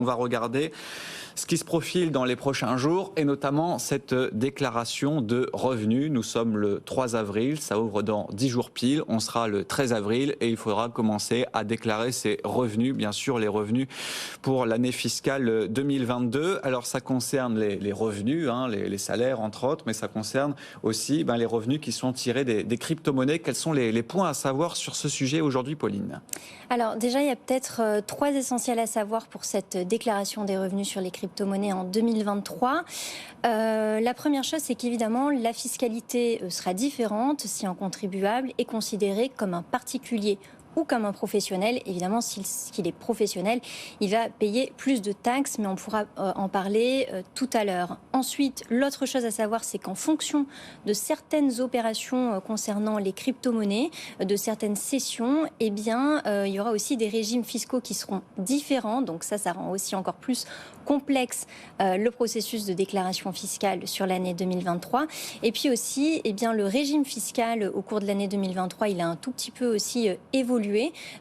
On va regarder ce qui se profile dans les prochains jours et notamment cette déclaration de revenus. Nous sommes le 3 avril, ça ouvre dans 10 jours pile. On sera le 13 avril et il faudra commencer à déclarer ses revenus, bien sûr les revenus pour l'année fiscale 2022. Alors ça concerne les revenus, les salaires entre autres, mais ça concerne aussi les revenus qui sont tirés des crypto-monnaies. Quels sont les points à savoir sur ce sujet aujourd'hui, Pauline ? Alors déjà, il y a peut-être trois essentiels à savoir pour cette déclaration des revenus sur les crypto-monnaies en 2023. La première chose, c'est qu'évidemment, la fiscalité sera différente si un contribuable est considéré comme un particulier ou comme un professionnel. Évidemment, s'il est professionnel, il va payer plus de taxes, mais on pourra en parler tout à l'heure. Ensuite, l'autre chose à savoir, c'est qu'en fonction de certaines opérations concernant les crypto-monnaies, de certaines cessions, il y aura aussi des régimes fiscaux qui seront différents. Donc ça rend aussi encore plus complexe le processus de déclaration fiscale sur l'année 2023. Et puis aussi, le régime fiscal au cours de l'année 2023, il a un tout petit peu aussi évolué.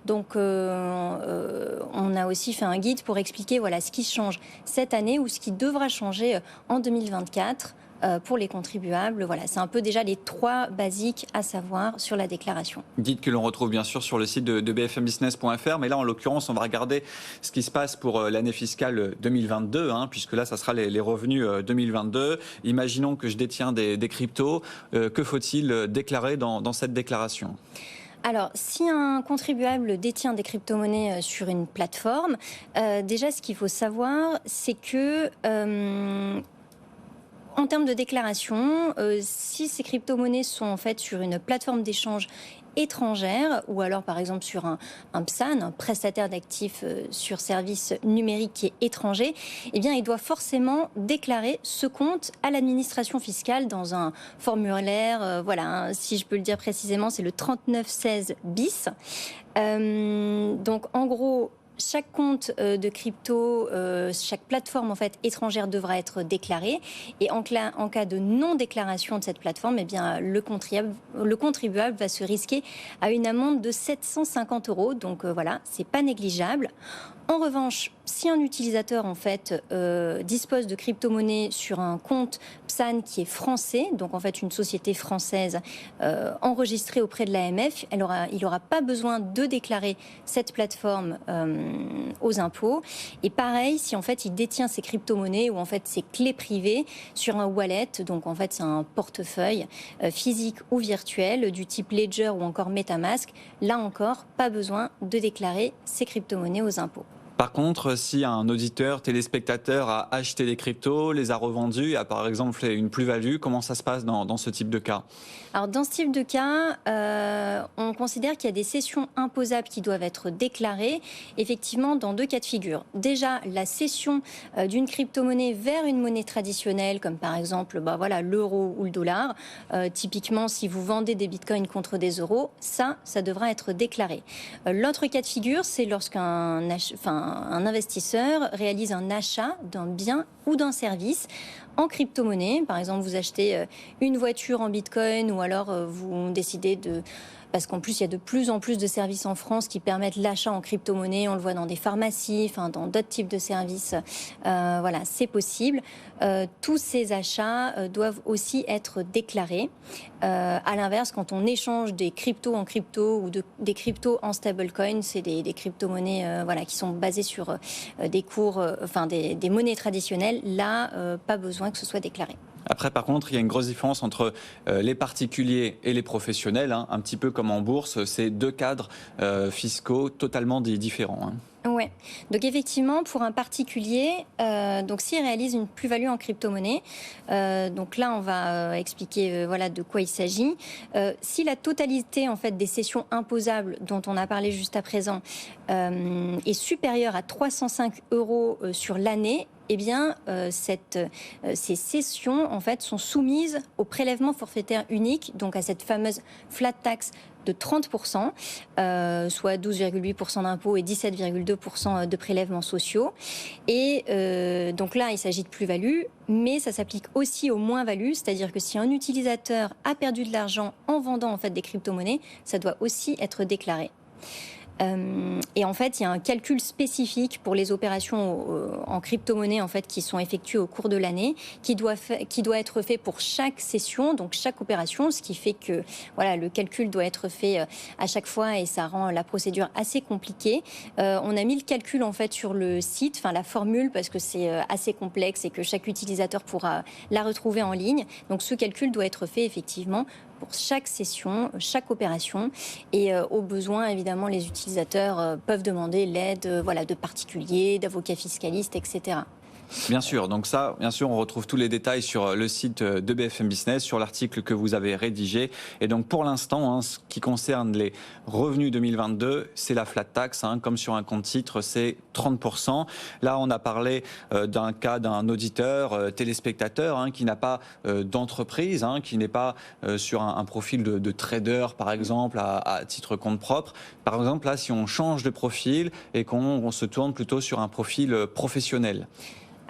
Donc, on a aussi fait un guide pour expliquer ce qui change cette année ou ce qui devra changer en 2024 pour les contribuables. Voilà, c'est un peu déjà les trois basiques à savoir sur la déclaration. Guide que l'on retrouve bien sûr sur le site de bfmbusiness.fr, mais là en l'occurrence on va regarder ce qui se passe pour l'année fiscale 2022, puisque là ça sera les revenus 2022. Imaginons que je détiens des cryptos, que faut-il déclarer dans cette déclaration ? Alors, si un contribuable détient des crypto-monnaies sur une plateforme, déjà ce qu'il faut savoir, c'est que en termes de déclaration, si ces crypto-monnaies sont en fait sur une plateforme d'échange étrangère ou alors par exemple sur un PSAN, un prestataire d'actifs sur services numériques qui est étranger, il doit forcément déclarer ce compte à l'administration fiscale dans un formulaire, si je peux le dire précisément, c'est le 3916 bis. Donc en gros, chaque compte de crypto, chaque plateforme en fait étrangère devra être déclarée. Et en cas de non-déclaration de cette plateforme, le contribuable va se risquer à une amende de 750 €. Donc c'est pas négligeable. En revanche, si un utilisateur en fait dispose de crypto-monnaies sur un compte PSAN qui est français, donc en fait une société française enregistrée auprès de l'AMF, il n'aura pas besoin de déclarer cette plateforme aux impôts. Et pareil, si en fait il détient ses crypto-monnaies ou en fait ses clés privées sur un wallet, donc en fait c'est un portefeuille physique ou virtuel du type Ledger ou encore MetaMask, là encore pas besoin de déclarer ses crypto-monnaies aux impôts. Par contre, si un auditeur, téléspectateur a acheté des cryptos, les a revendus, a par exemple fait une plus-value, comment ça se passe dans ce type de cas ? Alors dans ce type de cas, on considère qu'il y a des cessions imposables qui doivent être déclarées, effectivement dans deux cas de figure. Déjà, la cession d'une crypto-monnaie vers une monnaie traditionnelle, comme par exemple l'euro ou le dollar. Typiquement, si vous vendez des bitcoins contre des euros, ça devra être déclaré. L'autre cas de figure, c'est lorsqu'un investisseur réalise un achat d'un bien ou d'un service en crypto-monnaie. Par exemple, vous achetez une voiture en bitcoin ou alors vous décidez de... Parce qu'en plus, il y a de plus en plus de services en France qui permettent l'achat en crypto-monnaie. On le voit dans des pharmacies, dans d'autres types de services. C'est possible. Tous ces achats doivent aussi être déclarés. À l'inverse, quand on échange des cryptos en crypto ou des cryptos en stablecoin, c'est des crypto-monnaies qui sont basées sur des cours, des monnaies traditionnelles. Là, pas besoin que ce soit déclaré. Après, par contre, il y a une grosse différence entre les particuliers et les professionnels, un petit peu comme en bourse, c'est deux cadres fiscaux totalement différents. Ouais. Donc effectivement, pour un particulier, s'il réalise une plus-value en crypto-monnaie, donc là on va expliquer de quoi il s'agit. Si la totalité en fait des cessions imposables dont on a parlé juste à présent est supérieure à 305 € sur l'année, ces cessions en fait sont soumises au prélèvement forfaitaire unique, donc à cette fameuse flat tax de 30%, soit 12,8% d'impôts et 17,2% de prélèvements sociaux. Et donc là, il s'agit de plus-value, mais ça s'applique aussi aux moins-values, c'est-à-dire que si un utilisateur a perdu de l'argent en vendant en fait des crypto-monnaies, ça doit aussi être déclaré. Et en fait, il y a un calcul spécifique pour les opérations en crypto-monnaie en fait, qui sont effectuées au cours de l'année, qui doit être fait pour chaque session, donc chaque opération, ce qui fait que voilà, le calcul doit être fait à chaque fois et ça rend la procédure assez compliquée. On a mis le calcul en fait sur le site, enfin la formule, parce que c'est assez complexe et que chaque utilisateur pourra la retrouver en ligne. Donc ce calcul doit être fait effectivement pour chaque session, chaque opération. Et au besoin, évidemment, les utilisateurs peuvent demander l'aide de particuliers, d'avocats fiscalistes, etc. Bien sûr, donc ça, bien sûr, on retrouve tous les détails sur le site de BFM Business, sur l'article que vous avez rédigé. Et donc pour l'instant, ce qui concerne les revenus 2022, c'est la flat tax, comme sur un compte titre, c'est 30%. Là, on a parlé d'un cas d'un auditeur, téléspectateur, qui n'a pas d'entreprise, qui n'est pas sur un profil de trader, par exemple, à titre compte propre. Par exemple, là, si on change de profil et qu'on se tourne plutôt sur un profil professionnel.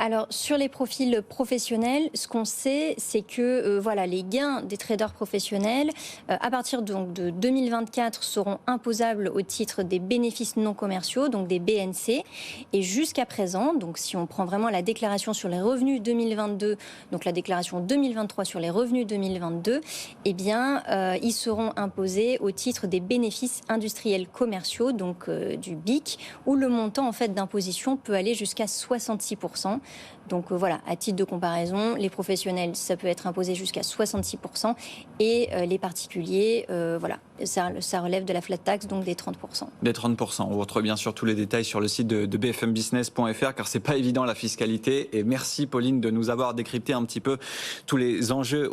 Alors, sur les profils professionnels, ce qu'on sait, c'est que les gains des traders professionnels, à partir donc de 2024, seront imposables au titre des bénéfices non commerciaux, donc des BNC. Et jusqu'à présent, donc si on prend vraiment la déclaration sur les revenus 2022, donc la déclaration 2023 sur les revenus 2022, eh bien, ils seront imposés au titre des bénéfices industriels commerciaux, donc du BIC, où le montant en fait d'imposition peut aller jusqu'à 66%. Donc voilà, à titre de comparaison, les professionnels, ça peut être imposé jusqu'à 66% et les particuliers, ça relève de la flat tax, donc des 30%. Des 30%. On retrouve bien sûr tous les détails sur le site de bfmbusiness.fr car c'est pas évident la fiscalité. Et merci Pauline de nous avoir décrypté un petit peu tous les enjeux